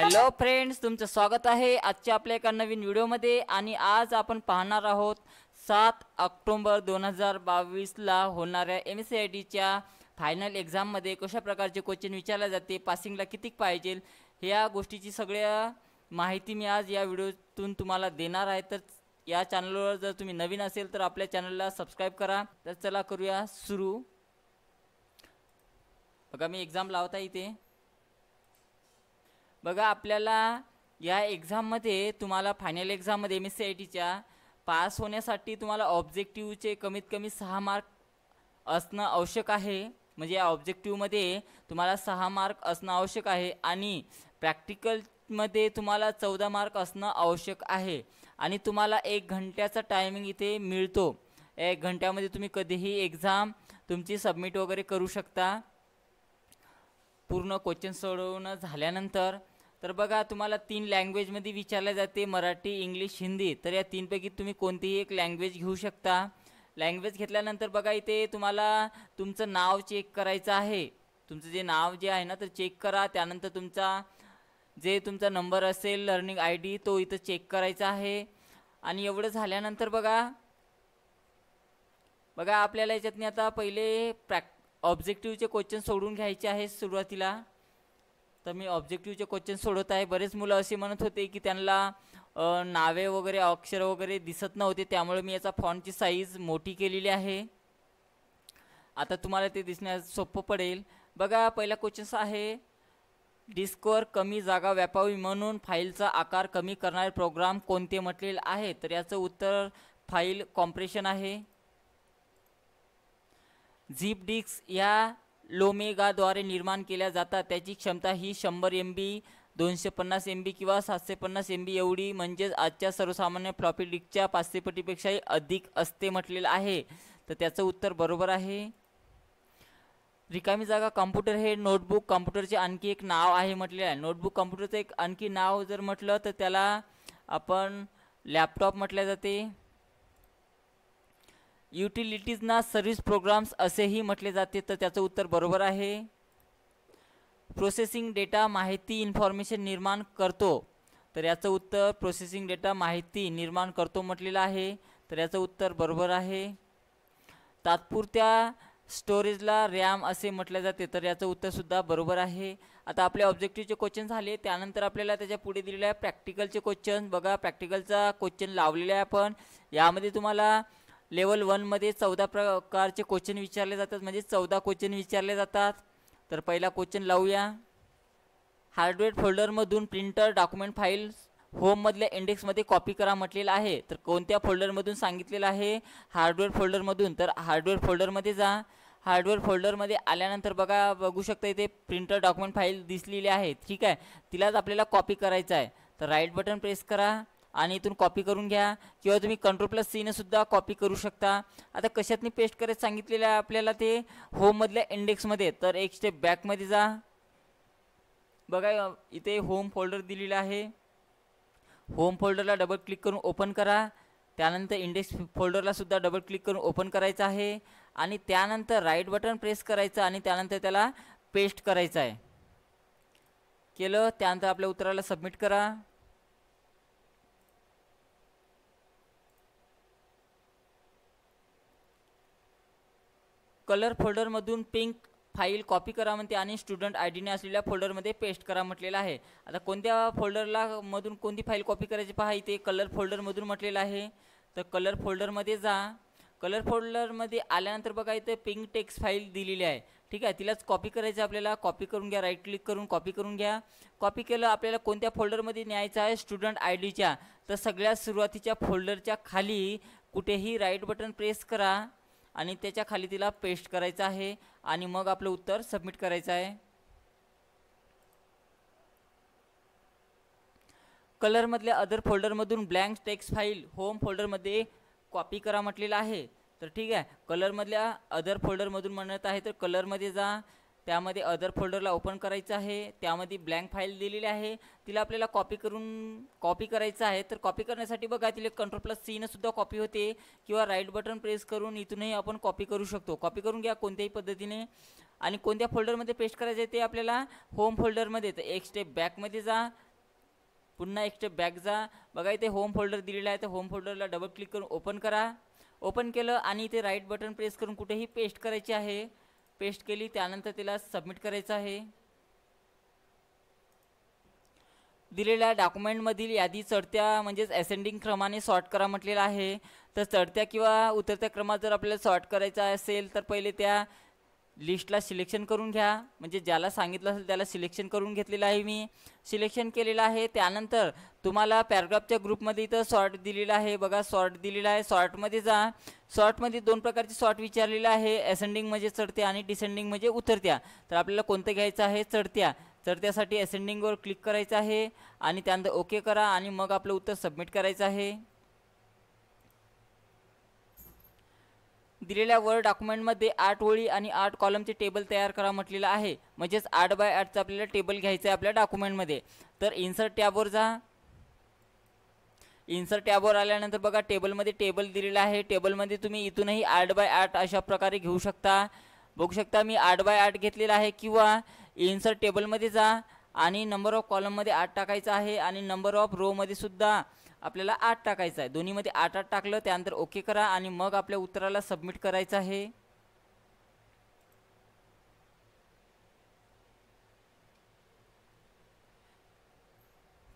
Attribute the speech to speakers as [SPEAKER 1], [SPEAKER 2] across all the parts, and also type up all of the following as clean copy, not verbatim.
[SPEAKER 1] Hello friends, तुमचं स्वागत आहे आजच्या आपल्या एका नवीन व्हिडिओमध्ये. आणि आज आपण पाहणार आहोत 7 ऑक्टोबर 2022ला होणाऱ्या MSCITच्या फायनल एक्झाममध्ये कशा प्रकारचे क्वेश्चन विचारले जाते, पासिंगला किती पाहिजे, ह्या गोष्टीची सगळ्या माहिती मी आज या व्हिडिओतून तुम्हाला देणार आहे. तर या चॅनलवर जर तुम्ही नवीन असेल तर आपल्या चॅनलला सबस्क्राईब करा. तर चला करूया सुरू. बघा मी एक्झाम लावता इथे. बघा आपल्याला या एक्झाममध्ये तुम्हाला फायनल एक्झाममध्ये MSCITच्या पास होण्यासाठी तुम्हाला ऑब्जेक्टिव्हचे कमीत कमी 6 मार्क असणं आवश्यक आहे. म्हणजे या ऑब्जेक्टिव्हमध्ये तुम्हाला 6 मार्क असणं आवश्यक आहे आणि प्रॅक्टिकलमध्ये तुम्हाला 14 मार्क असणं आवश्यक आहे. आणि तुम्हाला 1 घंट्याचा टायमिंग इथे मिळतो. 1 घंट्यामध्ये तुम्ही कधीही एक्झाम तुमची सबमिट वगैरे करू शकता पूर्ण क्वेश्चन सोडवणं झाल्यानंतर. तर बघा तुम्हाला 3 लँग्वेजमध्ये विचारले जाते, मराठी, इंग्लिश, हिंदी. तर या 3 पैकी तुम्ही कोणतीही एक लँग्वेज घेऊ शकता. लँग्वेज घेतल्यानंतर बघा इथे तुम्हाला तुमचं नाव चेक करायचं आहे. तुमचं जे नाव जे आहे ना तर चेक करा. त्यानंतर तुमचा नंबर असेल, लर्निंग ID, तो इथं चेक करायचा आहे. आणि एवढं झाल्यानंतर बघा आपल्याला याच्यातनी आता पहिले ऑब्जेक्टिव्हचे क्वेश्चन सोडून घ्यायचे आहे सुरुवातीला. तर मी ऑब्जेक्टिव्हचे क्वेश्चन सोडवत आहे. बरेच मुलं असे म्हणत होते की त्यांना नावे वगैरे अक्षर वगैरे दिसत नव्हते, त्यामुळे मी याचा फॉन्टची साईज मोठी केलेली आहे. आता तुम्हाला ते दिसण्यास सोपं पडेल. बघा पहिला क्वेश्चन आहे, डिस्कवर कमी जागा व्यापावी म्हणून फाईलचा आकार कमी करणारे प्रोग्राम कोणते म्हटलेले आहे. तर याचं उत्तर फाईल कॉम्प्रेशन आहे. झिप डिस्क या लोमेगाद्वारे निर्माण केल्या जातात. त्याची क्षमता ही 100 MB, 250 MB किंवा 750 MB एवढी, म्हणजेच आजच्या सर्वसामान्य फ्लॉपी डिस्कच्या 500 पटीपेक्षाही अधिक असते म्हटलेलं आहे. तर त्याचं उत्तर बरोबर आहे. रिकामी जागा कॉम्प्युटर हे नोटबुक कॉम्प्युटरचे आणखी एक नाव आहे म्हटलेलं आहे. नोटबुक कॉम्प्युटरचं एक आणखी नाव जर म्हटलं तर त्याला आपण लॅपटॉप म्हटले जाते. युटिलिटीजना सर्व्हिस प्रोग्राम्स असेही म्हटले जाते. तर त्याचं उत्तर बरोबर आहे. प्रोसेसिंग डेटा माहिती इन्फॉर्मेशन निर्माण करतो. तर याचं उत्तर प्रोसेसिंग डेटा माहिती निर्माण करतो म्हटलेलं आहे. तर याचं उत्तर बरोबर आहे. तात्पुरत्या स्टोरेजला रॅम असे म्हटले जाते. तर याचं उत्तरसुद्धा बरोबर आहे. आता आपले ऑब्जेक्टिव्हचे क्वेश्चन झाले. त्यानंतर आपल्याला त्याच्या पुढे दिलेले आहे प्रॅक्टिकलचे क्वेश्चन. बघा प्रॅक्टिकलचा क्वेश्चन लावलेला आहे आपण. यामध्ये तुम्हाला लेवल 1 मध्ये 14 प्रकारचे क्वेश्चन विचारले जातात, म्हणजे 14 क्वेश्चन विचारले जातात. तर पहिला क्वेश्चन लावूया. हार्डवेअर फोल्डरमधून प्रिंटर डॉक्युमेंट फाईल्स होममधल्या इंडेक्समध्ये कॉपी करा म्हटलेलं आहे. तर कोणत्या फोल्डरमधून सांगितलेलं आहे? हार्डवेअर फोल्डरमधून. तर हार्डवेअर फोल्डरमध्ये जा. हार्डवेअर फोल्डरमध्ये आल्यानंतर बघू शकता इथे प्रिंटर डॉक्युमेंट फाईल दिसलेली आहे. ठीक आहे, तिलाच आपल्याला कॉपी करायचं आहे. तर राईट बटन प्रेस करा आणि इथून कॉपी करून घ्या, किंवा तुम्ही Ctrl+C ने सुद्धा कॉपी करू शकता. आता कशातनी पेस्ट करायचं सांगितलेलं आहे आपल्याला? ते होममधल्या इंडेक्समध्ये. तर एक स्टेप बॅकमध्ये जा. बघा इथे होम फोल्डर दिलेलं आहे. होम फोल्डरला डबल क्लिक करून ओपन करा. त्यानंतर इंडेक्स फोल्डरला सुद्धा डबल क्लिक करून ओपन करायचं आहे. आणि त्यानंतर राईट बटन प्रेस करायचं आणि त्यानंतर त्याला पेस्ट करायचं आहे. केलं. त्यानंतर आपल्या उत्तराला सबमिट करा. कलर फोल्डरमधून पिंक फाईल कॉपी करा म्हणते आणि स्टुडंट IDने असलेल्या फोल्डरमध्ये पेस्ट करा म्हटलेलं आहे. आता कोणत्या फोल्डरला मधून कोणती फाईल कॉपी करायची पहा. इथे कलर फोल्डरमधून म्हटलेलं आहे. तर कलर फोल्डरमध्ये जा. कलर फोल्डरमध्ये आल्यानंतर बघा इथे पिंक टेक्स्ट फाईल दिलेली आहे. ठीक आहे, तिलाच कॉपी करायचं आपल्याला. कॉपी करून घ्या. राईट क्लिक करून कॉपी करून घ्या. कॉपी केलं. आपल्याला कोणत्या फोल्डरमध्ये न्यायचं आहे? स्टुडंट IDच्या. तर सगळ्यात सुरुवातीच्या फोल्डरच्या खाली कुठेही राईट बटन प्रेस करा आणि त्याच्या खाली तिला पेस्ट करायचं आहे आणि मग आपलं उत्तर सबमिट करायचं आहे. कलरमधल्या अदर फोल्डरमधून ब्लँक टेक्स्ट फाईल होम फोल्डरमध्ये कॉपी करा म्हटलेलं आहे. तर ठीक आहे, कलरमधल्या अदर फोल्डरमधून म्हणत आहे तर कलरमध्ये जा. त्यामध्ये अदर फोल्डरला ओपन करायचं आहे. त्यामध्ये ब्लँक फाईल दिलेली आहे, तिला आपल्याला कॉपी करायचं आहे. तर कॉपी करण्यासाठी बघा तिला Ctrl+C ने सुद्धा कॉपी होते, किंवा राईट बटन प्रेस करून इथूनही आपण कॉपी करू शकतो. कॉपी करून घ्या कोणत्याही पद्धतीने. आणि कोणत्या फोल्डरमध्ये पेस्ट करायचं आहे ते आपल्याला होम फोल्डरमध्ये. तर एक स्टेप बॅकमध्ये जा. पुन्हा एक स्टेप बॅक जा. बघा इथे होम फोल्डर दिलेला आहे, तर होम फोल्डरला डबल क्लिक करून ओपन करा. ओपन केलं आणि इथे राईट बटन प्रेस करून कुठेही पेस्ट करायची आहे. पेस्ट केली, त्यानंतर तिला सबमिट करायचं आहे. दिलेल्या डॉक्युमेंटमधील यादी चढत्या म्हणजेच असेंडिंग क्रमाने सॉर्ट करा म्हटलेलं आहे. तर चढत्या किंवा उतरत्या क्रमात जर आपल्याला सॉर्ट करायचा असेल तर पहिले त्या लिस्टला सिलेक्शन करून घ्या. म्हणजे ज्याला सांगितलं असेल त्याला सिलेक्शन करून घेतलेलं आहे, मी सिलेक्शन केलेलं आहे. त्यानंतर तुम्हाला पॅराग्राफच्या ग्रुपमध्ये इथं सॉर्ट दिलेला आहे. बघा सॉर्ट दिलेला आहे, सॉर्टमध्ये जा. सॉर्टमध्ये दोन प्रकारचे सॉर्ट विचारलेलं आहे, असेंडिंग म्हणजे चढत्या आणि डिसेंडिंग म्हणजे उतरत्या. तर आपल्याला कोणतं घ्यायचं आहे? चढत्या. चढत्यासाठी असेंडिंगवर क्लिक करायचं आहे आणि त्यानंतर ओके करा आणि मग आपलं उत्तर सबमिट करायचं आहे. दिलेल्या वर्ड डॉक्युमेंटमध्ये 8 ओळी आणि 8 कॉलमचे टेबल तयार करा म्हटलेलं आहे. म्हणजेच 8x8चा आपल्याला टेबल घ्यायचं आहे आपल्या डॉक्युमेंटमध्ये. तर इन्सर्ट टॅबवर जा. इन्सर्ट टॅबवर आल्यानंतर बघा टेबलमध्ये टेबल दिलेला आहे. टेबलमध्ये तुम्ही इथूनही 8x8 अशा प्रकारे घेऊ शकता. बघू शकता मी 8x8 घेतलेला आहे. किंवा इन्सर्ट टेबलमध्ये जा आणि नंबर ऑफ कॉलममध्ये 8 टाकायचा आहे आणि नंबर ऑफ रोमध्ये सुद्धा आपल्याला 8 टाकायचं आहे. दोन्हीमध्ये 8 टाकलं, त्यानंतर ओके करा आणि मग आपल्या उत्तराला सबमिट करायचं आहे.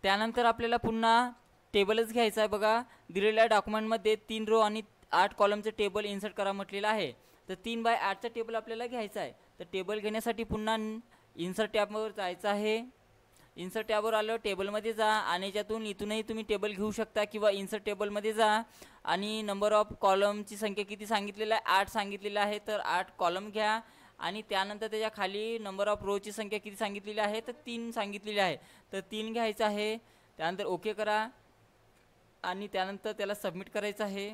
[SPEAKER 1] त्यानंतर आपल्याला पुन्हा टेबलच घ्यायचा आहे. बघा दिलेल्या डॉक्युमेंटमध्ये 3 रो आणि 8 कॉलमचं टेबल इन्सर्ट करा म्हटलेलं आहे. तर 3x8चा टेबल आपल्याला घ्यायचा आहे. तर टेबल घेण्यासाठी पुन्हा इन्सर्ट टॅबवर जायचं आहे. इन्सर्ट टॅबवर आलं, टेबलमध्ये जा आणि याच्यातून इथूनही तुम्ही टेबल घेऊ शकता किंवा इन्सर्ट टेबलमध्ये जा आणि नंबर ऑफ कॉलमची संख्या किती सांगितलेलं आहे? 8 सांगितलेलं आहे. तर 8 कॉलम घ्या आणि त्यानंतर त्याच्या खाली नंबर ऑफ रोची संख्या किती सांगितलेली आहे? तर 3 सांगितलेली आहे. तर 3 घ्यायचं आहे. त्यानंतर ओके करा आणि त्यानंतर त्याला सबमिट करायचं आहे.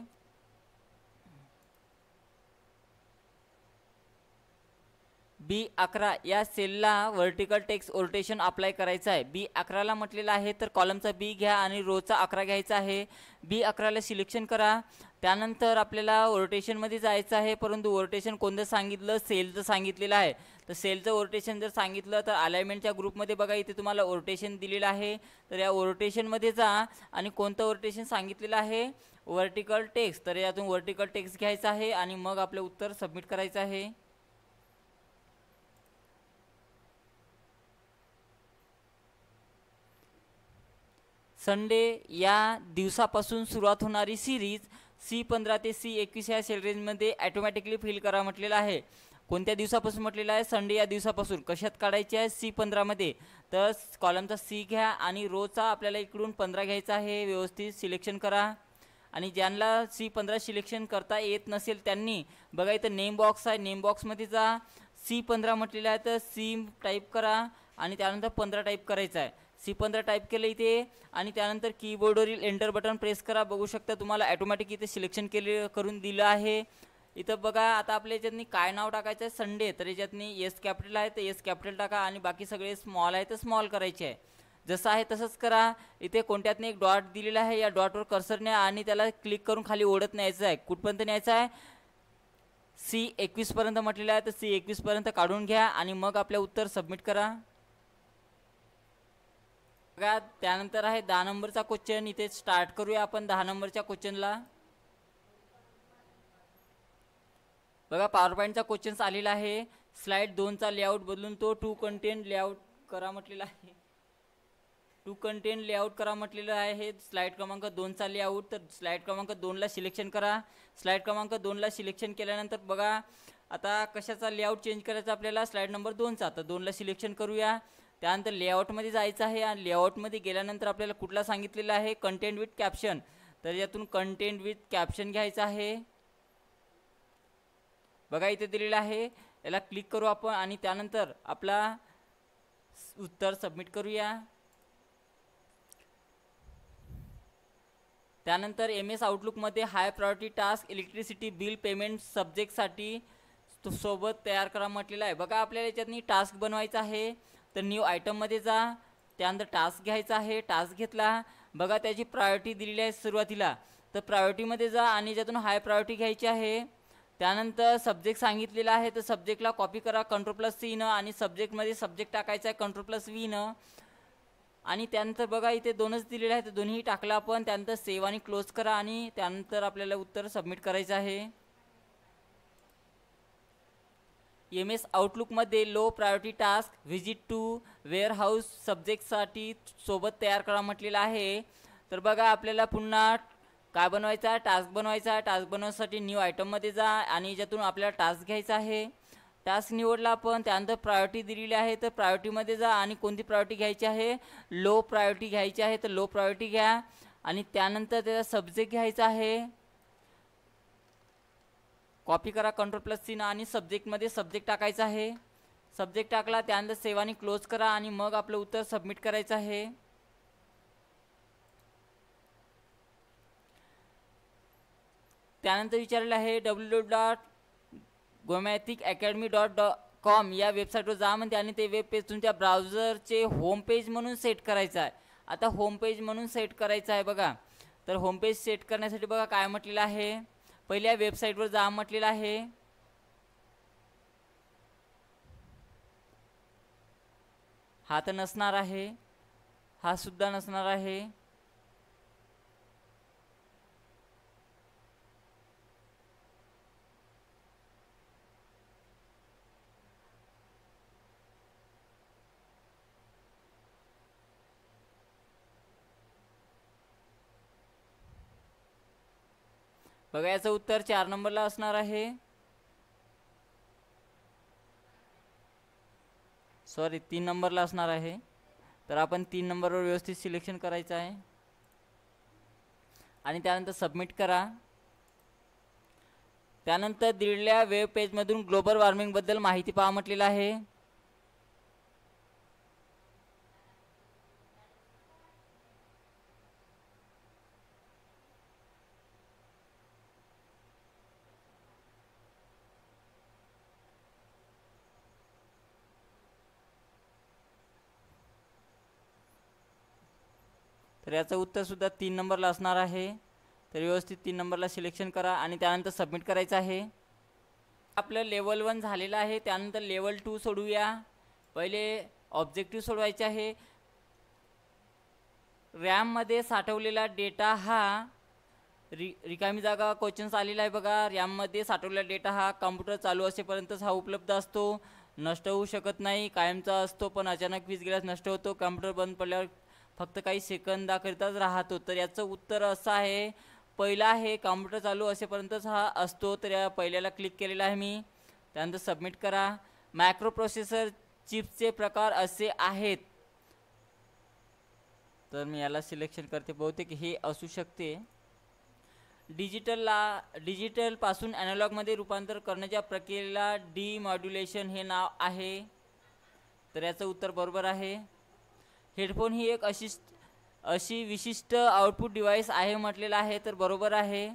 [SPEAKER 1] B11 या सेलला व्हर्टिकल टेक्स्ट रोटेशन अप्लाय करायचं आहे. B11ला म्हटलेलं आहे तर कॉलमचा B घ्या आणि रोचा 11 घ्यायचा आहे. B11ला सिलेक्शन करा. त्यानंतर आपल्याला रोटेशनमध्ये जायचं आहे, परंतु रोटेशन कोणतं सांगितलं? सेलचं सांगितलेलं आहे. तर सेलचं रोटेशन जर सांगितलं तर अलाइनमेंटच्या ग्रुपमध्ये बघा इथे तुम्हाला रोटेशन दिलेलं आहे. तर या रोटेशनमध्ये जा आणि कोणतं रोटेशन सांगितलेलं आहे? Vertical text. तर यातून व्हर्टिकल टेक्स्ट घ्यायचं आहे आणि मग आपलं उत्तर सबमिट करायचं आहे. संडे या दिवसापासून सुरुवात होणारी सिरीज C15 ते C21 या सेल रेंजमध्ये ॲटोमॅटिकली फिल करा म्हटलेलं आहे. कोणत्या दिवसापासून म्हटलेलं आहे? संडे या दिवसापासून. कशात काढायची आहे? C15मध्ये. तर कॉलमचा C घ्या आणि रोचा आपल्याला इकडून 15 घ्यायचा आहे. व्यवस्थित सिलेक्शन करा आणि ज्यांना C15 सिलेक्शन करता येत नसेल त्यांनी बघा इथं नेम बॉक्स आहे, नेम बॉक्समध्ये जा. C15 म्हटलेलं आहे तर C टाईप करा आणि त्यानंतर 15 टाईप करायचं आहे. C15 टाईप केलं इथे आणि त्यानंतर कीबोर्डवरील एंटर बटन प्रेस करा. बघू शकता तुम्हाला ॲटोमॅटिक इथे सिलेक्शन करून दिलं आहे. इथं बघा आता आपल्या याच्यातनी काय नाव टाकायचं आहे? संडे. तर याच्यातनी एस कॅपिटल आहे तर एस कॅपिटल टाका आणि बाकी सगळे स्मॉल आहे तर स्मॉल करायचे आहे. जसं आहे तसंच करा. इथे कोणत्यातनी एक डॉट दिलेला आहे, या डॉटवर कर्सर न्या आणि त्याला क्लिक करून खाली ओढत न्यायचं आहे. कुठपर्यंत न्यायचं आहे? C21 पर्यंत म्हटलेलं आहे तर C21 पर्यंत काढून घ्या आणि मग आपलं उत्तर सबमिट करा. बघा त्यानंतर आहे 10 नंबरचा क्वेश्चन. इथे स्टार्ट करूया आपण 10 नंबरच्या क्वेश्चनला. बघा पॉवर पॉईंटचा क्वेश्चन आलेला आहे. स्लाइड 2चा लेआउट बदलून तो टू कंटेंट लेआउट करा म्हटलेला आहे. टू कंटेंट लेआउट करा म्हटलेलं आहे. स्लाइड क्रमांक 2चा लेआउट. तर स्लाइड क्रमांक 2ला सिलेक्शन करा. स्लाइड क्रमांक 2ला सिलेक्शन केल्यानंतर बघा आता कशाचा लेआउट चेंज करायचा आपल्याला? स्लाइड नंबर 2चा. तर 2ला सिलेक्शन करूया. त्यानंतर लेआउटमध्ये जायचं आहे आणि लेआउटमध्ये गेल्यानंतर आपल्याला कुठला सांगितलेला आहे? Content with caption. तर यातून कंटेंट विथ कॅप्शन घ्यायचं आहे. बघा इथे दिलेलं आहे, याला क्लिक करू आपण आणि त्यानंतर आपला उत्तर सबमिट करूया. त्यानंतर MS आउटलुकमध्ये high priority task electricity bill payment सब्जेक्टसाठी सोबत तयार करा म्हटलेलं आहे. बघा आपल्याला याच्यातनी टास्क बनवायचा आहे. तर न्यू आयटममध्ये जा. त्यानंतर टास्क घ्यायचा आहे. टास्क घेतला. बघा त्याची प्रायोरिटी दिलेली आहे सुरुवातीला. तर प्रायोरिटीमध्ये जा आणि याच्यातून हाय प्रायोरिटी घ्यायची आहे. त्यानंतर सब्जेक्ट सांगितलेला आहे तर सब्जेक्टला कॉपी करा Ctrl+C न आणि सब्जेक्टमध्ये सब्जेक्ट टाकायचा आहे Ctrl+V न आणि त्यानंतर बघा इथे दोनच दिलेले आहेत, दोन्ही टाकलं आपण. त्यानंतर सेव्ह आणि क्लोज करा आणि त्यानंतर आपल्याला उत्तर सबमिट करायचं आहे. MS आउटलुकमध्ये low priority task visit to warehouse सब्जेक्टसाठी सोबत तयार करा म्हटलेलं आहे. तर बघा आपल्याला पुन्हा काय बनवायचा आहे, टास्क बनवायचा आहे. टास्क बनवण्यासाठी न्यू आयटममध्ये जा आणि याच्यातून आपल्याला टास्क घ्यायचा आहे. टास्क निवडला आपण, त्यानंतर प्रायोरिटी दिलेली आहे, तर प्रायोरिटीमध्ये जा आणि कोणती प्रायोरिटी घ्यायची आहे, लो प्रायोरिटी घ्यायची आहे, तर लो प्रायोरिटी घ्या. आणि त्यानंतर त्याचा सब्जेक्ट घ्यायचा आहे, कॉपी करा Ctrl+C आणि सब्जेक्टमध्ये सब्जेक्ट टाकायचा आहे. सब्जेक्ट टाकला, त्यानंतर सेव्ह आणि क्लोज करा आणि मग आपलं उत्तर सबमिट करायचं आहे. त्यानंतर विचारलेलं आहे www.gomaticacademy.com या वेबसाईटवर जा म्हणते आणि ते वेब पेज तुमच्या ब्राउझरचे होम पेज म्हणून सेट करायचं आहे. आता होम पेज म्हणून सेट करायचं आहे बघा. तर होम पेज सेट करण्यासाठी बघा काय म्हटलेलं आहे, पहिल्या वेबसाईटवर जा म्हटलेलं आहे. हा तर नसणार आहे, हा सुद्धा नसणार आहे. बघा याचं उत्तर 4 नंबरला असणार आहे. सॉरी 3 नंबरला असणार आहे. तर आपण 3 नंबरवर व्यवस्थित सिलेक्शन करायचं आहे आणि त्यानंतर सबमिट करा. त्यानंतर दिलेल्या वेब पेजमधून ग्लोबल वॉर्मिंगबद्दल माहिती पहा म्हटलेलं आहे. तर याचं उत्तर सुद्धा 3 नंबरला असणार आहे. तर व्यवस्थित 3 नंबरला सिलेक्शन करा आणि त्यानंतर सबमिट करायचं आहे. आपलं लेवल 1 झालेलं आहे. त्यानंतर लेवल 2 सोडूया. पहिले ऑब्जेक्टिव्ह सोडवायचे आहे. रॅममध्ये साठवलेला डेटा हा रिकामी जागा क्वेश्चन्स आलेला आहे बघा. रॅममध्ये साठवलेला डेटा हा कॉम्प्युटर चालू असेपर्यंतच हा उपलब्ध असतो, नष्ट होऊ शकत नाही. कायमचा असतो पण अचानक वीज गेल्यास नष्ट होतो. कॉम्प्युटर बंद पडल्यावर फक्त काही सेकंदाकरिताच राहतो. तर याचं उत्तर असं आहे, पहिला आहे कॉम्प्युटर चालू असेपर्यंतच हा असतो. तर या पहिल्याला क्लिक केलेला आहे मी. त्यानंतर सबमिट करा. मायक्रो प्रोसेसर चिप्सचे प्रकार असे आहेत. तर मी याला सिलेक्शन करते, बहुतेक हे असू शकते. डिजिटल पासून ॲनालॉगमध्ये रूपांतर करण्याच्या प्रक्रियेला डिमॉड्युलेशन हे नाव आहे. तर याचं उत्तर बरोबर आहे. हेडफोन ही एक अशी विशिष्ट आउटपुट डिव्हाइस आहे म्हटलेलं आहे. तर बरोबर आहे.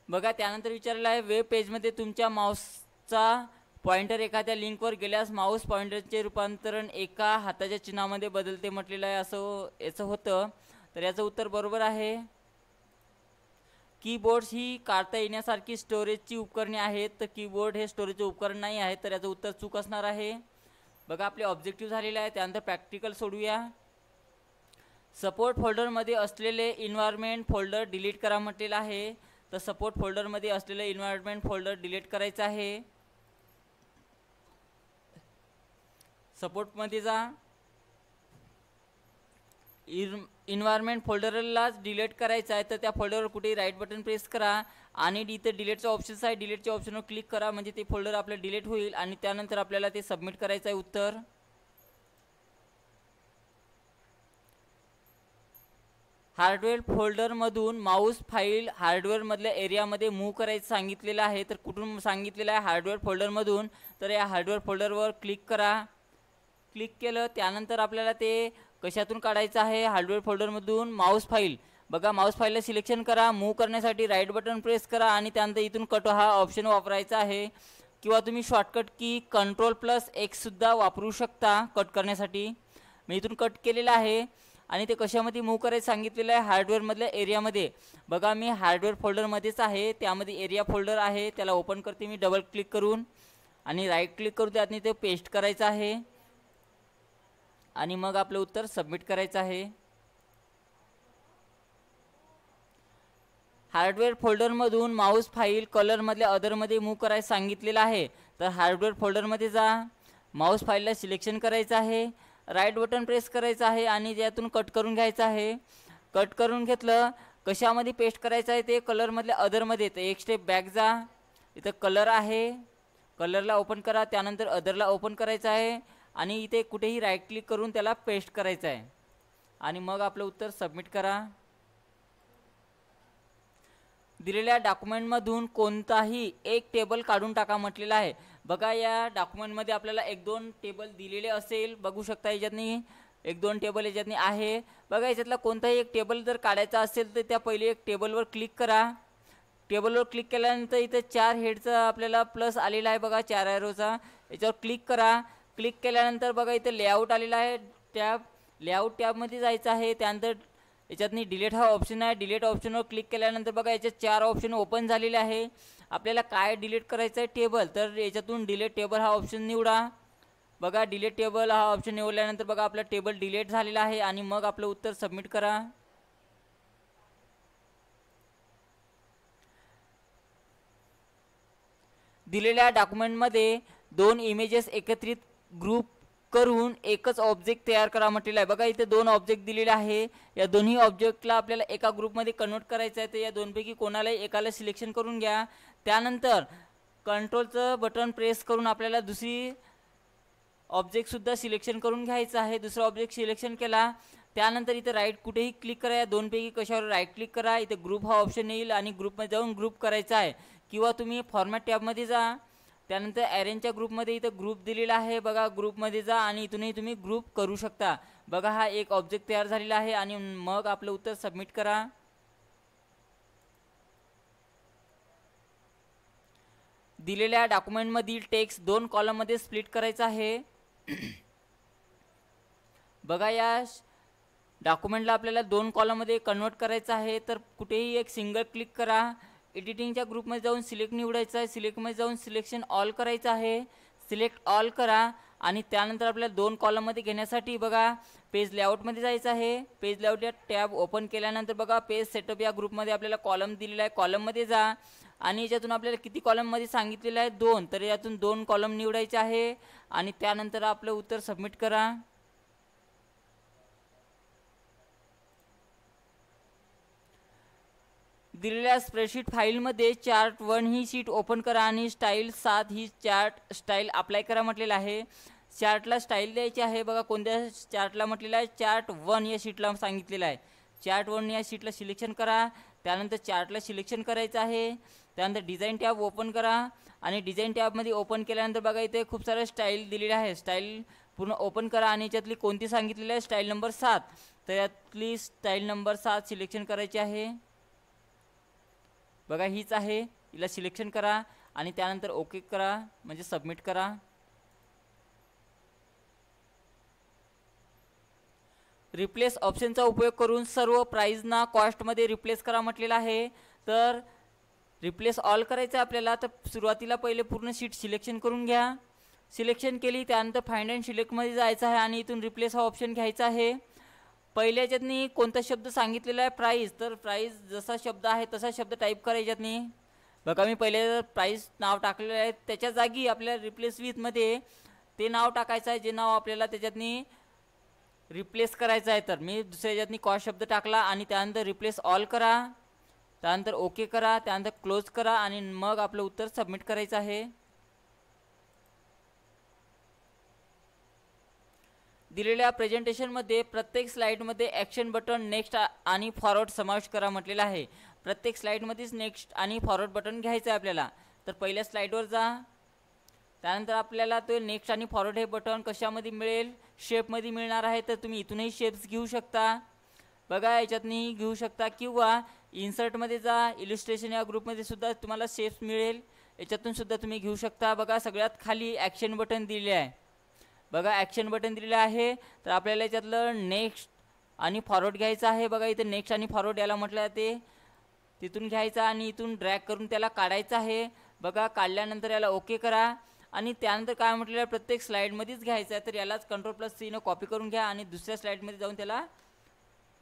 [SPEAKER 1] बघा त्यानंतर विचारलेलं आहे, वेब पेजमध्ये तुमच्या माऊसचा पॉइंटर एखाद्या लिंकवर गेल्यास माऊस पॉइंटरचे रूपांतरण एका हाताच्या चिन्हामध्ये बदलते म्हटलेलं आहे. असं याचं होतं. तर याचं उत्तर बरोबर आहे. कीबोर्ड्स ही काढता येण्यासारखी स्टोरेजची उपकरणे आहेत. तर कीबोर्ड हे स्टोरेजचे उपकरण नाही आहे. तर याचं उत्तर चूक असणार आहे. बघा आपले ऑब्जेक्टिव्ह झालेले आहे. त्यानंतर प्रॅक्टिकल सोडूया. सपोर्ट फोल्डरमध्ये असलेले इन्व्हायरमेंट फोल्डर डिलीट करा म्हटलेलं आहे. तर सपोर्ट फोल्डरमध्ये असलेले इन्व्हायरमेंट फोल्डर डिलीट करायचं आहे. सपोर्टमध्ये जा. इन्व्हायरमेंट फोल्डरलाच डिलीट करायचं आहे. तर त्या फोल्डरवर कुठेही राईट बटन प्रेस करा आणि इथं डिलीटचा ऑप्शन्स आहे, डिलीटच्या ऑप्शनवर क्लिक करा, म्हणजे ते फोल्डर आपलं डिलीट होईल. आणि त्यानंतर आपल्याला ते सबमिट करायचं आहे उत्तर. हार्डवेअर फोल्डरमधून माऊस फाईल हार्डवेअरमधल्या एरियामध्ये मूव्ह करायचं सांगितलेलं आहे. तर कुठून सांगितलेलं आहे, हार्डवेअर फोल्डरमधून. तर या हार्डवेअर फोल्डरवर क्लिक करा. क्लिक केलं त्यानंतर आपल्याला ते कशातून काढायचं आहे, हार्डवेअर फोल्डरमधून माऊस फाईल. बघा माऊस फाईलला सिलेक्शन करा. मूव्ह करण्यासाठी राईट बटन प्रेस करा आणि त्यानंतर इथून कट हा ऑप्शन वापरायचा आहे. किंवा तुम्ही शॉर्टकट की Ctrl+X सुद्धा वापरू शकता कट करण्यासाठी. मी इथून कट केलेलं आहे. आणि ते कशामध्ये मूव्ह करायचं सांगितलेलं आहे, हार्डवेअरमधल्या एरियामध्ये. बघा मी हार्डवेअर फोल्डरमध्येच आहे, त्यामध्ये एरिया फोल्डर आहे. त्याला ओपन करते मी डबल क्लिक करून आणि राईट क्लिक करून त्यातनी ते पेस्ट करायचं आहे. आणि मग आपलं उत्तर सबमिट करायचं आहे. हार्डवेअर फोल्डरमधून माऊस फाईल कलरमधल्या अदरमध्ये मूव्ह करायला सांगितलेलं आहे. तर हार्डवेअर फोल्डरमध्ये जा, माऊस फाईलला सिलेक्शन करायचं आहे, राईट बटन प्रेस करायचं आहे आणि त्यातून कट करून घ्यायचं आहे. कट करून घेतलं, कशामध्ये पेस्ट करायचं आहे ते कलरमधल्या अदरमध्ये. तर एक स्टेप बॅक जा, इथं कलर आहे, कलरला ओपन करा, त्यानंतर अदरला ओपन करायचं आहे आणि इथे कुठेही राईट क्लिक करून त्याला पेस्ट करायचं आहे आणि मग आपलं उत्तर सबमिट करा. दिलेल्या डॉक्युमेंटमधून कोणताही एक टेबल काढून टाका म्हटलेलं आहे. बघा या डॉक्युमेंटमध्ये आपल्याला 1-2 टेबल दिलेले असेल, बघू शकता याच्यातनी 1-2 टेबल याच्यातनी आहे. बघा याच्यातला कोणताही एक टेबल जर काढायचा असेल तर त्या पहिले एक टेबलवर क्लिक करा. टेबलवर क्लिक केल्यानंतर इथे 4 हेडचा आपल्याला प्लस आलेला आहे बघा, 4 ॲरोचा, याच्यावर क्लिक करा. क्लिक केल्यानंतर बघा इथे लेआउट आलेला आहे टॅब, लेआउट टॅबमध्ये जायचं आहे. त्यानंतर याच्यातनी डिलीट हा ऑप्शन आहे, डिलीट ऑप्शनवर क्लिक केल्यानंतर बघा याच्यात 4 ऑप्शन ओपन झालेले आहे. आपल्याला काय डिलीट करायचं आहे टेबल, तर याच्यातून डिलीट टेबल हा ऑप्शन निवडा. बघा डिलीट टेबल हा ऑप्शन निवडल्यानंतर बघा आपला टेबल डिलीट झालेला आहे आणि मग आपलं उत्तर सबमिट करा. दिलेल्या डॉक्युमेंटमध्ये 2 इमेजेस एकत्रित ग्रुप करून एकच ऑब्जेक्ट तयार करा म्हटलेलं आहे. बघा इथे 2 ऑब्जेक्ट दिलेले आहे, या दोन्ही ऑब्जेक्टला आपल्याला एका ग्रुपमध्ये कन्वर्ट करायचं आहे. तर या दोनपैकी कोणालाही एकाला सिलेक्शन करून घ्या. त्यानंतर कंट्रोलचं बटन प्रेस करून आपल्याला दुसरी ऑब्जेक्टसुद्धा सिलेक्शन करून घ्यायचं आहे. दुसरा ऑब्जेक्ट सिलेक्शन केला, त्यानंतर इथे राईट कुठेही क्लिक करा, या दोनपैकी कशावर राईट क्लिक करा, इथे ग्रुप हा ऑप्शन येईल आणि ग्रुपमध्ये जाऊन ग्रुप करायचा आहे. किंवा तुम्ही फॉर्मॅट टॅबमध्ये जा, त्यानंतर अरेंजच्या ग्रुपमध्ये इथं ग्रुप दिलेला आहे बघा, ग्रुपमध्ये जा आणि इथूनही तुम्ही ग्रुप करू शकता. बघा हा एक ऑब्जेक्ट तयार झालेला आहे आणि मग आपलं उत्तर सबमिट करा. दिलेल्या डॉक्युमेंटमधील टेक्स्ट 2 कॉलममध्ये स्प्लिट करायचा आहे. बघा या डॉक्युमेंटला आपल्याला 2 कॉलममध्ये कन्वर्ट करायचं आहे. तर कुठेही एक सिंगल क्लिक करा, एडिटिंगच्या ग्रुपमध्ये जाऊन सिलेक्ट निवडायचं आहे, सिलेक्टमध्ये जाऊन सिलेक्शन ऑल करायचं आहे, सिलेक्ट ऑल करा आणि त्यानंतर आपल्याला 2 कॉलममध्ये घेण्यासाठी बघा पेज लेआउटमध्ये जायचं आहे. पेज लेआउट या टॅब ओपन केल्यानंतर बघा पेज सेटअप या ग्रुपमध्ये आपल्याला कॉलम दिलेला आहे, कॉलममध्ये जा आणि याच्यातून आपल्याला किती कॉलममध्ये सांगितलेलं आहे 2, तर यातून 2 कॉलम निवडायचे आहे आणि त्यानंतर आपलं उत्तर सबमिट करा. दिलेल्या स्प्रेडशीट फाईलमध्ये चार्ट 1 ही शीट ओपन करा आणि स्टाईल 7 ही चार्ट स्टाईल अप्लाय करा म्हटलेलं आहे. चार्टला स्टाईल द्यायची आहे बघा, कोणत्या चार्टला म्हटलेलं आहे, चार्ट 1 या शीटला सांगितलेलं आहे. चार्ट 1 या शीटला सिलेक्शन करा, त्यानंतर चार्टला सिलेक्शन करायचं आहे. त्यानंतर डिझाईन टॅब ओपन करा आणि डिझाईन टॅबमध्ये ओपन केल्यानंतर बघा इथे खूप सारे स्टाईल दिलेले आहे. स्टाईल पूर्ण ओपन करा आणि याच्यातली कोणती सांगितलेली आहे, स्टाईल नंबर 7, तर यातली स्टाईल नंबर 7 सिलेक्शन करायची आहे. बघा हीच आहे, हिला सिलेक्शन करा आणि त्यानंतर ओके करा, म्हणजे सबमिट करा. रिप्लेस ऑप्शनचा उपयोग करून सर्व प्राइसना कॉस्टमध्ये रिप्लेस करा म्हटलेलं आहे. तर रिप्लेस ऑल करायचं आहे आपल्याला. तर सुरुवातीला पहिले पूर्ण शीट सिलेक्शन करून घ्या, सिलेक्शन केली त्यानंतर फाइंड अँड सिलेक्टमध्ये जायचं आहे आणि इथून रिप्लेस हा ऑप्शन घ्यायचा आहे. पहिल्या याच्यातनी कोणता शब्द सांगितलेला आहे, प्राइस, तर प्राइस जसा शब्द आहे तसा शब्द टाईप करायच्यातनी. बघा मी पहिले प्राइस नाव टाकलेलं आहे, त्याच्या जागी आपल्याला रिप्लेस विथमध्ये ते नाव टाकायचं आहे जे नाव आपल्याला त्याच्यातनी रिप्लेस करायचं आहे. तर मी दुसऱ्या याच्यातनी कॉस्ट शब्द टाकला आणि त्यानंतर रिप्लेस ऑल करा, त्यानंतर ओके करा, त्यानंतर क्लोज करा आणि मग आपलं उत्तर सबमिट करायचं आहे. दिलेल्या प्रेझेंटेशनमध्ये प्रत्येक स्लाईडमध्ये ॲक्शन बटन, नेक्स्ट आणि फॉरवर्ड समावेश करा म्हटलेलं आहे. प्रत्येक स्लाईडमध्येच नेक्स्ट आणि फॉरवर्ड बटन घ्यायचं आहे आपल्याला. तर पहिल्या स्लाईडवर जा, त्यानंतर आपल्याला तो नेक्स्ट आणि फॉरवर्ड हे बटन कशामध्ये मिळेल, शेपमध्ये मिळणार आहे. तर तुम्ही इथूनही शेप्स घेऊ शकता, बघा याच्यातूनही घेऊ शकता किंवा इन्सर्टमध्ये जा, इलिस्ट्रेशन या ग्रुपमध्ये सुद्धा तुम्हाला शेप्स मिळेल, याच्यातून सुद्धा तुम्ही घेऊ शकता. बघा सगळ्यात खाली ॲक्शन बटन दिले आहे, बघा ॲक्शन बटन दिलेलं आहे. तर आपल्याला याच्यातलं नेक्स्ट आणि फॉरवर्ड घ्यायचं आहे. बघा इथे नेक्स्ट आणि फॉरवर्ड याला म्हटलं ते तिथून घ्यायचं आणि इथून ड्रॅग करून त्याला काढायचं आहे. बघा काढल्यानंतर याला ओके करा आणि त्यानंतर काय म्हटलेलं आहे, प्रत्येक स्लाईडमध्येच घ्यायचं आहे. तर यालाच Ctrl+C न कॉपी करून घ्या आणि दुसऱ्या स्लाईडमध्ये जाऊन त्याला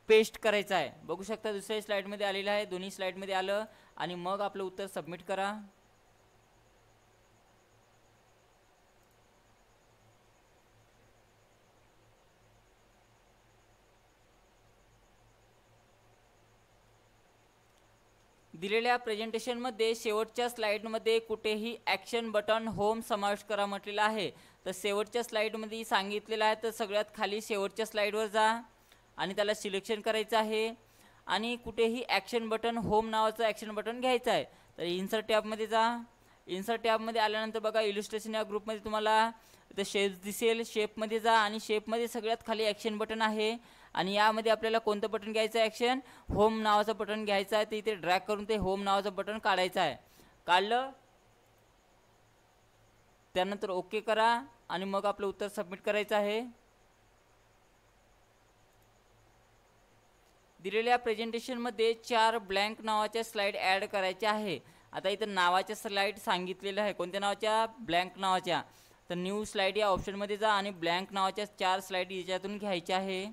[SPEAKER 1] पेस्ट करायचं आहे. बघू शकता दुसऱ्या स्लाईडमध्ये आलेलं आहे, दोन्ही स्लाईडमध्ये आलं. आणि मग आपलं उत्तर सबमिट करा. दिलेल्या प्रेझेंटेशनमध्ये शेवटच्या स्लाईडमध्ये कुठेही ॲक्शन बटन होम समाविष्ट करा म्हटलेलं आहे. तर शेवटच्या स्लाईडमध्ये सांगितलेलं आहे, तर सगळ्यात खाली शेवटच्या स्लाईडवर जा आणि त्याला सिलेक्शन करायचं आहे आणि कुठेही ॲक्शन बटन होम नावाचं ॲक्शन बटन घ्यायचं आहे. तर इन्सर्ट टॅबमध्ये जा. इन्सर्ट टॅबमध्ये आल्यानंतर बघा इलुस्ट्रेशन या ग्रुपमध्ये तुम्हाला इथं शेप दिसेल. शेपमध्ये जा आणि शेपमध्ये सगळ्यात खाली ॲक्शन बटन आहे आणि यामध्ये आपल्याला कोणतं बटन घ्यायचं आहे, ॲक्शन होम नावाचं बटन घ्यायचं आहे. ते इथे ड्रॅग करून ते होम नावाचं बटन काढायचं आहे. काढलं त्यानंतर ओके करा आणि मग आपलं उत्तर सबमिट करायचं आहे. दिलेल्या प्रेझेंटेशनमध्ये 4 ब्लँक नावाच्या स्लाईड ॲड करायच्या आहे. आता इथं नावाच्या स्लाईड सांगितलेलं आहे, कोणत्या नावाच्या, ब्लँक नावाच्या. तर न्यू स्लाईड या ऑप्शनमध्ये जा आणि ब्लँक नावाच्या 4 स्लाईड याच्यातून घ्यायच्या आहे.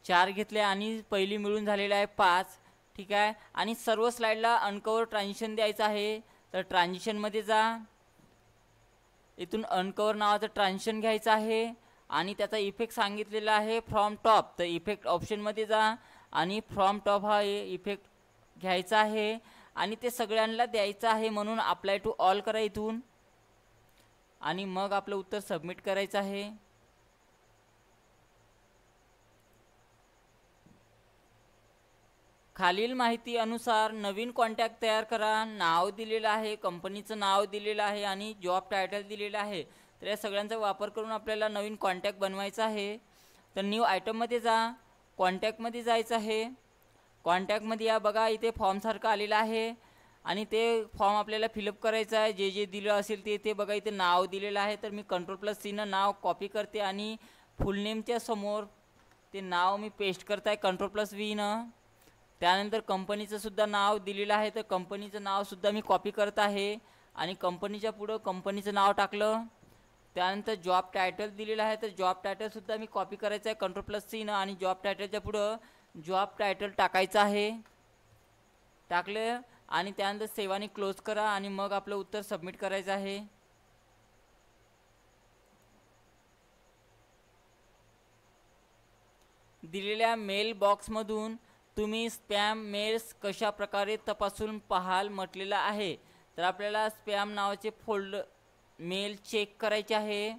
[SPEAKER 1] 4 घेतले आणि पहिली मिळून झालेलं आहे 5. ठीक आहे. आणि सर्व स्लाईडला अनकवर ट्रान्झिशन द्यायचं आहे. तर ट्रान्झिशनमध्ये जा, इथून अनकवर नावाचं ट्रान्झिशन घ्यायचं आहे आणि त्याचा इफेक्ट सांगितलेला आहे फ्रॉम टॉप. तर इफेक्ट ऑप्शनमध्ये जा आणि फ्रॉम टॉप हा इफेक्ट घ्यायचा आहे आणि ते सगळ्यांना द्यायचं आहे. म्हणून अप्लाय टू ऑल करा इथून आणि मग आपलं उत्तर सबमिट करायचं आहे. खालील माहिती अनुसार नवीन कॉन्टॅक्ट तयार करा. नाव दिलेलं आहे, कंपनीचं नाव दिलेलं आहे आणि जॉब टायटल दिलेलं आहे. तर या सगळ्यांचा वापर करून आपल्याला नवीन कॉन्टॅक्ट बनवायचा आहे. तर न्यू आयटममध्ये जा, कॉन्टॅक्टमध्ये जायचं आहे. कॉन्टॅक्टमध्ये या, बघा इथे फॉर्मसारखं आलेलं आहे आणि ते फॉर्म आपल्याला फिलअप करायचं आहे. जे जे दिलं असेल ते बघा इथे नाव दिलेलं आहे. तर मी Ctrl+C न नाव कॉपी करते आणि फुल नेमच्या समोर ते नाव मी पेस्ट करत आहे Ctrl+V न. त्यानंतर कंपनीचं सुद्धा नाव दिलेलं आहे, तर कंपनीचं नावसुद्धा मी कॉपी करत आहे आणि कंपनीच्या पुढं कंपनीचं नाव टाकलं. त्यानंतर जॉब टायटल दिलेलं आहे, तर जॉब टायटलसुद्धा मी कॉपी करायचं आहे Ctrl+C न आणि जॉब टायटलच्या पुढं जॉब टायटल टाकायचं आहे. टाकलं आणि त्यानंतर सेव्ह आणि क्लोज करा आणि मग आपलं उत्तर सबमिट करायचं आहे. दिलेल्या मेल बॉक्समधून तुम्ही स्पॅम मेल्स कशा प्रकारे तपासून पाहाल म्हटलेलं आहे. तर आपल्याला स्पॅम नावाचे फोल्डर मेल चेक करायचे आहे.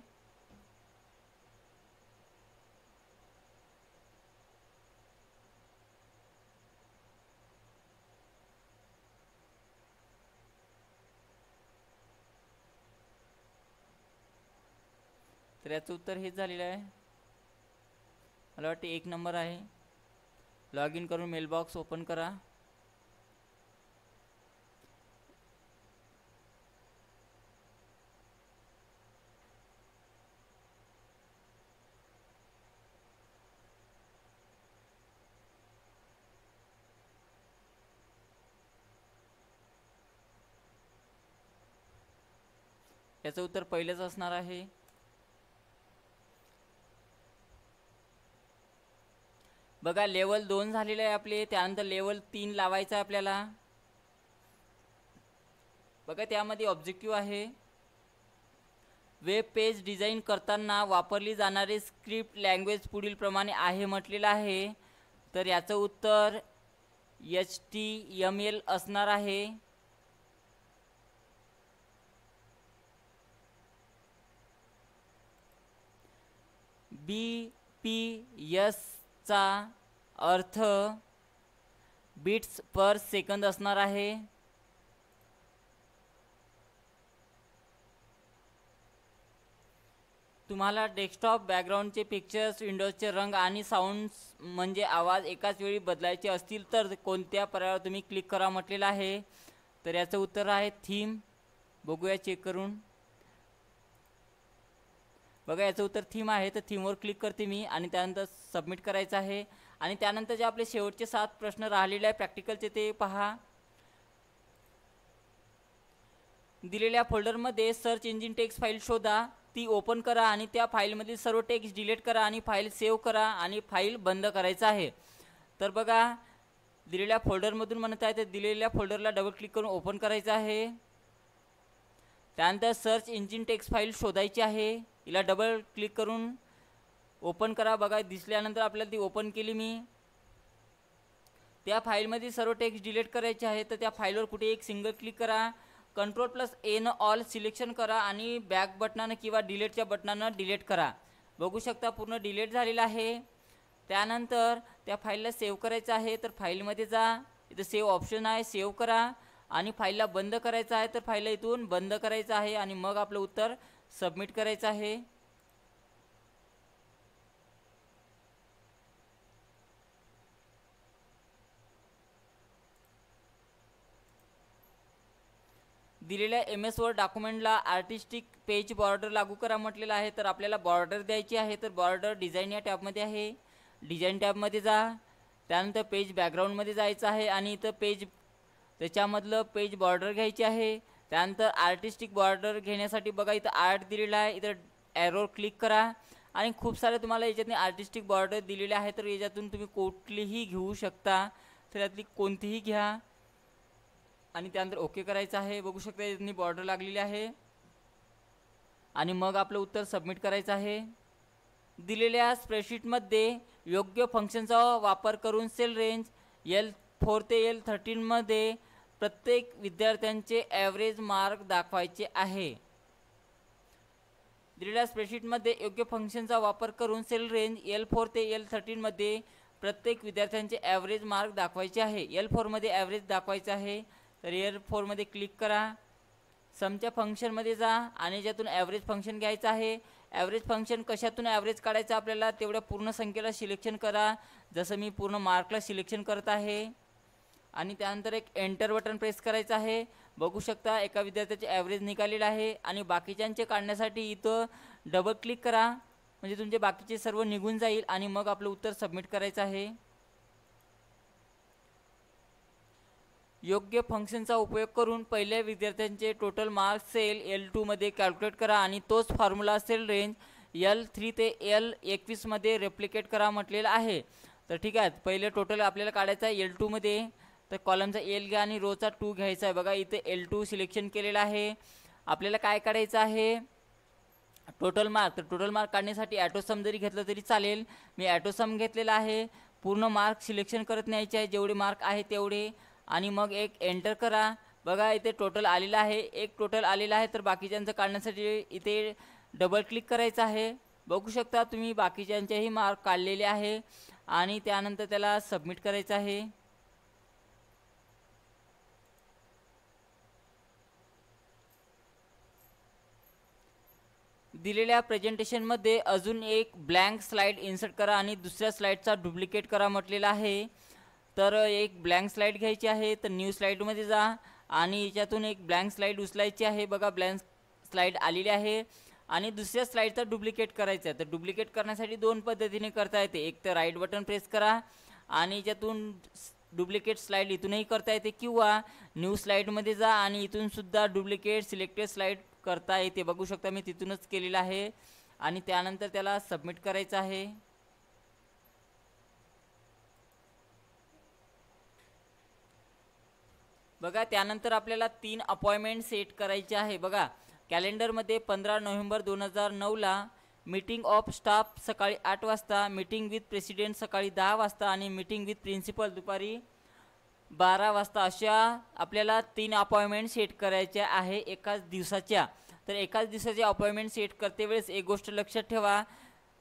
[SPEAKER 1] तर याचं उत्तर हेच झालेलं आहे. मला वाटतं 1 नंबर आहे. लॉग इन करून मेलबॉक्स ओपन करा. याचं उत्तर पहिलेच असणार आहे. बघा लेवल 2 झालेलं आहे आपले. त्यानंतर लेवल 3 लावायचं आहे आपल्याला. बघा त्यामध्ये ऑब्जेक्टिव्ह आहे, वेब पेज डिझाईन करताना वापरली जाणारी स्क्रिप्ट लँग्वेज पुढील प्रमाणे आहे म्हटलेलं आहे. तर याचं उत्तर HTML असणार आहे. BPS चा अर्थ बिट्स पर सेकंद असणार आहे. तुम्हाला डेस्कटॉप बॅकग्राऊंडचे पिक्चर्स, विंडोजचे रंग आणि साऊंड्स म्हणजे आवाज एकाच वेळी बदलायचे असतील तर कोणत्या पर्यायावर तुम्ही क्लिक करा म्हटलेलं आहे. तर याचं उत्तर आहे थीम. बघूया चेक करून. बघा याचं उत्तर थीम आहे. तर थीमवर क्लिक करते मी आणि त्यानंतर सबमिट करायचं आहे. आणि त्यानंतर जे आपले शेवटचे 7 प्रश्न राहिलेले आहे प्रॅक्टिकलचे ते पहा. दिलेल्या फोल्डरमध्ये सर्च इंजिन टेक्स्ट फाईल शोधा, ती ओपन करा आणि त्या फाईलमधील सर्व टेक्स्ट डिलीट करा आणि फाईल सेव्ह करा आणि फाईल बंद करायचं आहे. तर बघा दिलेल्या फोल्डरमधून म्हणत आहे तर दिलेल्या फोल्डरला डबल क्लिक करून ओपन करायचं आहे. त्यानंतर सर्च इंजिन टेक्स्ट फाईल शोधायची आहे, हिला डबल क्लिक करून ओपन करा. बघा दिसल्यानंतर आपल्याला ती ओपन केली मी. त्या फाईलमध्ये सर्व टेक्स्ट डिलीट करायचे आहे तर त्या फाईलवर कुठे एक सिंगल क्लिक करा, Ctrl+A न ऑल सिलेक्शन करा आणि बॅक बटनानं किंवा डिलीटच्या बटनानं डिलीट करा. बघू शकता पूर्ण डिलीट झालेलं आहे. त्यानंतर त्या फाईलला सेव्ह करायचं आहे तर फाईलमध्ये जा, इथं सेव्ह ऑप्शन आहे, सेव्ह करा आणि फाईलला बंद करायचं आहे तर फाईलला इथून बंद करायचं आहे आणि मग आपलं उत्तर सबमिट करायचं आहे. दिलेल्या MS Word डॉक्युमेंटला आर्टिस्टिक पेज बॉर्डर लागू करा म्हटलेलं आहे. तर आपल्याला बॉर्डर द्यायची आहे तर बॉर्डर डिझाईन या टॅबमध्ये आहे, डिझाईन टॅबमध्ये जा. त्यानंतर पेज बॅकग्राऊंडमध्ये जायचं आहे आणि इथं पेज त्याच्यामधलं पेज बॉर्डर घ्यायची आहे. त्यानंतर आर्टिस्टिक बॉर्डर घेण्यासाठी बघा इथं आर्ट दिलेला आहे, इथं ॲरोवर क्लिक करा आणि खूप सारे तुम्हाला याच्यातनी आर्टिस्टिक बॉर्डर दिलेले आहे तर याच्यातून तुम्ही कुठलीही घेऊ शकता. तर यातली कोणतीही घ्या आणि त्यानंतर ओके करायचं आहे. बघू शकता यातनी बॉर्डर लागलेली आहे आणि मग आपलं उत्तर सबमिट करायचं आहे. दिलेल्या स्प्रेडशीटमध्ये योग्य फंक्शनचा वापर करून सेल रेंज L4 ते L13 मध्ये प्रत्येक विद्यार्थ्यांचे ॲव्हरेज मार्क दाखवायचे आहे. दिलेल्या स्प्रेडशीटमध्ये योग्य फंक्शनचा वापर करून सेल रेंज L4 ते L13 मध्ये प्रत्येक विद्यार्थ्यांचे ॲव्हरेज मार्क दाखवायचे आहे. L4 मध्ये ॲव्हरेज दाखवायचे आहे तर L4 मध्ये क्लिक करा. समच्या फंक्शनमध्ये जा आणि ज्यातून ॲव्हरेज फंक्शन घ्यायचं आहे. ॲव्हरेज फंक्शन कशातून ॲव्हरेज काढायचं आपल्याला तेवढ्या पूर्ण संख्येला सिलेक्शन करा. जसं मी पूर्ण मार्कला सिलेक्शन करत आहे आणि त्यानंतर एक एंटर बटन प्रेस करायचं आहे. बघू शकता एका विद्यार्थ्याचे ॲव्हरेज निघालेलं आहे आणि बाकीच्यांचे काढण्यासाठी इथं डबल क्लिक करा म्हणजे तुमचे बाकीचे सर्व निघून जाईल आणि मग आपलं उत्तर सबमिट करायचं आहे. योग्य फंक्शनचा उपयोग करून पहिल्या विद्यार्थ्यांचे टोटल मार्क्स सेल L2 मध्ये कॅल्क्युलेट करा आणि तोच फॉर्म्युला सेल रेंज L3 ते L21 मध्ये रेप्लिकेट करा म्हटलेलं आहे. तर ठीक आहे, पहिले टोटल आपल्याला काढायचं आहे L2 मध्ये. तर कॉलमचा L घ्या आणि रोचा 2 घ्यायचा आहे. बघा इथे L2 सिलेक्शन केलेला आहे. आपल्याला काय काढायचं आहे टोटल मार्क. तर टोटल मार्क काढण्यासाठी ॲटोसम जरी घेतलं तरी चालेल. मी ॲटोसम घेतलेला आहे. पूर्ण मार्क सिलेक्शन करत न्यायचे आहे जेवढे मार्क आहे तेवढे आणि मग एक एंटर करा. बघा इथे टोटल आलेला आहे, एक टोटल आलेला आहे तर बाकीच्यांचं काढण्यासाठी इथे डबल क्लिक करायचं आहे. बघू शकता तुम्ही बाकीच्यांचेही मार्क काढलेले आहे आणि त्यानंतर त्याला सबमिट करायचं आहे. दिलेल्या प्रेझेंटेशनमध्ये अजून एक ब्लँक स्लाइड इन्सर्ट करा आणि दुसऱ्या स्लाइडचा डुप्लिकेट करा म्हटलेला आहे. तर एक ब्लँक स्लाइड घ्यायची आहे तर न्यू स्लाइडमध्ये जा आणि याच्यातून एक ब्लँक स्लाइड उचलायची आहे. बघा ब्लँक स्लाइड आलेली आहे आणि दुसऱ्या स्लाइडचा डुप्लिकेट करायचा आहे. तर डुप्लिकेट करण्यासाठी दोन पद्धतीने करता येते. एक तर राईट बटन प्रेस करा आणि याच्यातून डुप्लिकेट स्लाइड इथूनही करता येते किंवा न्यू स्लाइडमध्ये जा आणि इथून सुद्धा डुप्लिकेट सिलेक्टेड स्लाइड करता येते. बघू शकता मी तिथूनच केलेलं आहे आणि त्यानंतर त्याला सबमिट करायचं आहे. बघा त्यानंतर आपल्याला 3 अपॉइंटमेंट सेट करायचे आहे. बघा कॅलेंडरमध्ये 15 नोव्हेंबर 2009 ला मीटिंग ऑफ स्टाफ सकाळी 8 वाजता, मीटिंग विथ प्रेसिडेंट सकाळी 10 वाजता आणि मीटिंग विथ प्रिन्सिपल दुपारी 12 वाजता अशा आपल्याला 3 अपॉइंटमेंट सेट करायच्या आहे एकाच दिवसाच्या. तर एकाच दिवसाची अपॉइंटमेंट सेट करते वेळेस एक गोष्ट लक्षात ठेवा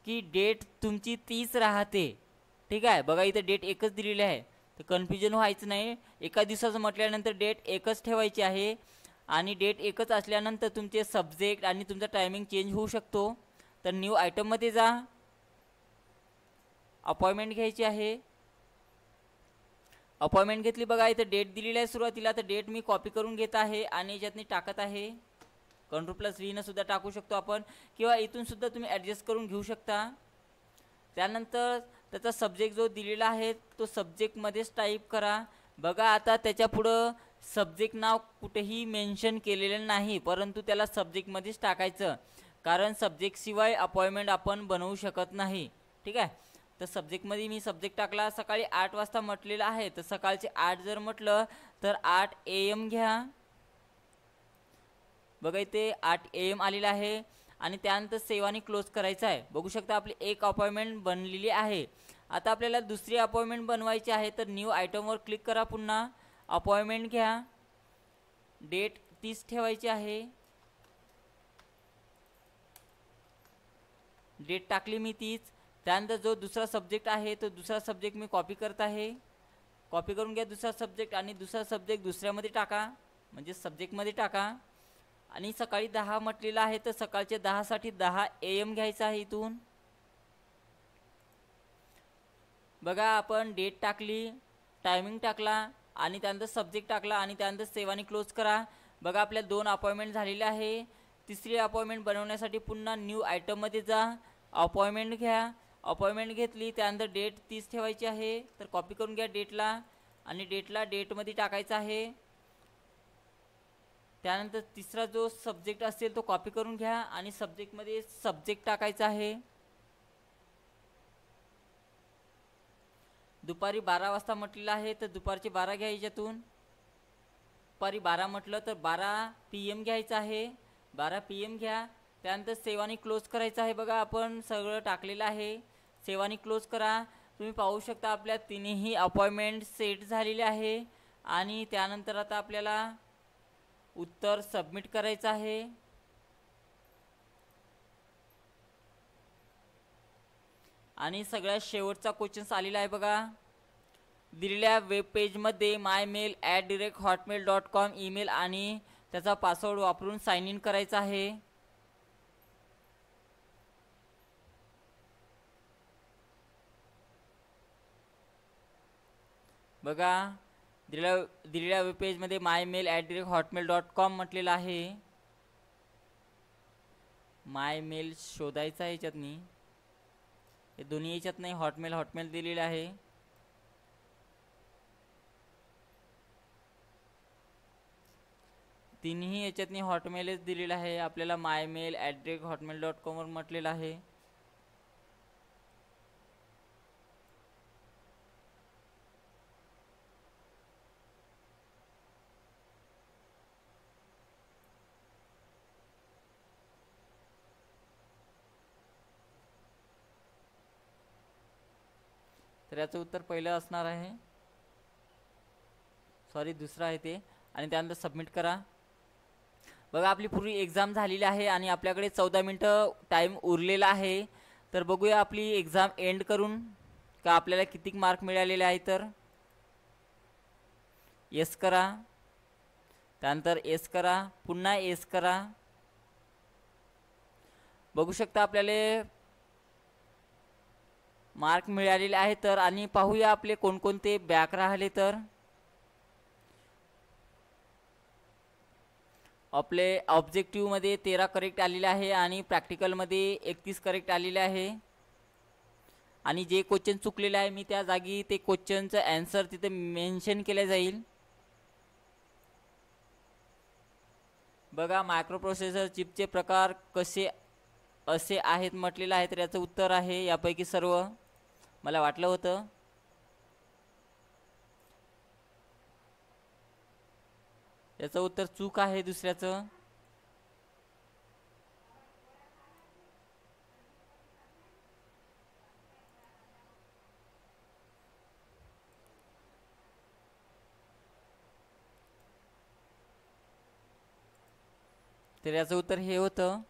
[SPEAKER 1] की डेट तुमची 30 राहते. ठीक आहे, बघा इथे डेट एकच दिलेली आहे तर कन्फ्युजन व्हायचं नाही. एका दिवसाचं म्हटल्यानंतर डेट एकच ठेवायची आहे आणि डेट एकच असल्यानंतर तुमचे सब्जेक्ट आणि तुमचा टायमिंग चेंज होऊ शकतो. तर न्यू आयटममध्ये जा, अपॉइंटमेंट घ्यायची आहे. अपॉइंटमेंट घेतली. बघा इथं डेट दिलेली आहे सुरुवातीला, तर डेट मी कॉपी करून घेत आहे आणि याच्यातनी टाकत आहे. Ctrl+V न सुद्धा टाकू शकतो आपण किंवा इथून सुद्धा तुम्ही ॲडजस्ट करून घेऊ शकता. त्यानंतर त्याचा सब्जेक्ट जो दिलेला आहे तो सब्जेक्टमध्येच टाईप करा. बघा आता त्याच्या पुढं सब्जेक्ट नाव कुठेही मेन्शन केलेलं नाही, परंतु त्याला सब्जेक्टमध्येच टाकायचं, कारण सब्जेक्टशिवाय अपॉइंटमेंट आपण बनवू शकत नाही. ठीक आहे. तर सब्जेक्टमध्ये मी सब्जेक्ट टाकला सकाळी 8 वाजता म्हटलेलं आहे, तर सकाळचे 8 जर म्हटलं तर 8 AM घ्या. बघा इथे 8 AM आलेलं आहे आणि त्यानंतर सेव्ह आणि क्लोज करायचं आहे. बघू शकता आपली एक अपॉइंटमेंट बनलेली आहे. आता आपल्याला दुसरी अपॉइंटमेंट बनवायची आहे, तर न्यू आयटमवर क्लिक करा. पुन्हा अपॉइंटमेंट घ्या. डेट 30 ठेवायची आहे. डेट टाकली मी 30. त्यानंतर जो दुसरा सब्जेक्ट आहे तो दुसरा सब्जेक्ट मी कॉपी करत आहे. कॉपी करून घ्या दुसरा सब्जेक्ट आणि दुसरा सब्जेक्ट दुसऱ्यामध्ये टाका, म्हणजे सब्जेक्टमध्ये टाका. आणि सकाळी 10 म्हटलेलं आहे, तर सकाळचे 10 साठी 10 AM घ्यायचं आहे. इथून बघा आपण डेट टाकली, टायमिंग टाकला आणि त्यानंतर सब्जेक्ट टाकला आणि त्यानंतर सेव्ह आणि क्लोज करा. बघा आपल्या 2 अपॉइंटमेंट झालेले आहे. तिसरी अपॉइंटमेंट बनवण्यासाठी पुन्हा न्यू आयटममध्ये जा, अपॉइंटमेंट घ्या. अपॉइंटमेंट घेतली, त्यानंतर डेट 30 ठेवायची आहे, तर कॉपी करून घ्या डेटला आणि डेटला डेटमध्ये टाकायचं आहे. त्यानंतर तिसरा जो सब्जेक्ट असेल तो कॉपी करून घ्या आणि सब्जेक्टमध्ये सब्जेक्ट टाकायचा आहे. दुपारी 12 वाजता म्हटलेलं आहे, तर दुपारचे 12 घ्या याच्यातून. दुपारी 12 म्हटलं तर 12 PM घ्यायचं आहे. 12 PM घ्या. त्यानंतर सेव्ह आणि क्लोज करायचं आहे. बघा आपण सगळं टाकलेलं आहे. सेव्ह आणि क्लोज करा. तुम्ही पाहू शकता आपल्या तिन्ही अपॉइंटमेंट सेट झालेले आहे. आणि त्यानंतर आता आपल्याला उत्तर सबमिट करायचं आहे. आणि सगळ्यात शेवटचा क्वेश्चन आलेला आहे बघा. दिलेल्या वेब पेजमध्ये mymail@hotmail.com ईमेल आणि त्याचा पासवर्ड वापरून साइन इन करायचा आहे. बघा दिलेल्या वेब पेजमध्ये mymail@hotmail.com म्हटलेलं आहे. मायमेल शोधायचा आहे याच्यात नाही, हे दोन्ही याच्यात नाही, हॉटमेल दिलेलं आहे. तिन्ही याच्यातनी हॉटमेलच दिलेलं आहे आपल्याला. mymail@hotmail.com वर म्हटलेलं आहे. तर याचं उत्तर पहिलं असणार आहे, सॉरी दुसरं आहे ते. आणि त्यानंतर सबमिट करा. बघा आपली पूर्ण एक्झाम झालेली आहे आणि आपल्याकडे 14 मिनटं टाईम उरलेला आहे. तर बघूया आपली एक्झाम एंड करून का आपल्याला किती मार्क मिळालेले आहे. तर एस करा, त्यानंतर एस करा, पुन्हा एस करा. बघू शकता आपल्याला मार्क मिळालेले आहे. तर आणि पाहूया आपले कोणकोणते बॅक राहिले. तर आपले ऑब्जेक्टिव्हमध्ये 13 करेक्ट आलेले आहे आणि प्रॅक्टिकलमध्ये 31 करेक्ट आलेले आहे. आणि जे क्वेश्चन चुकलेले आहे मी त्या जागी ते क्वेश्चनचं आन्सर तिथे मेन्शन केले जाईल. बघा मायक्रो प्रोसेसर चिपचे प्रकार कसे असे आहेत म्हटलेलं आहे. तर याचं उत्तर आहे यापैकी सर्व. मला वाटलं होतं. याचं उत्तर चूक आहे दुसऱ्याचं. तर याचं उत्तर हे होतं.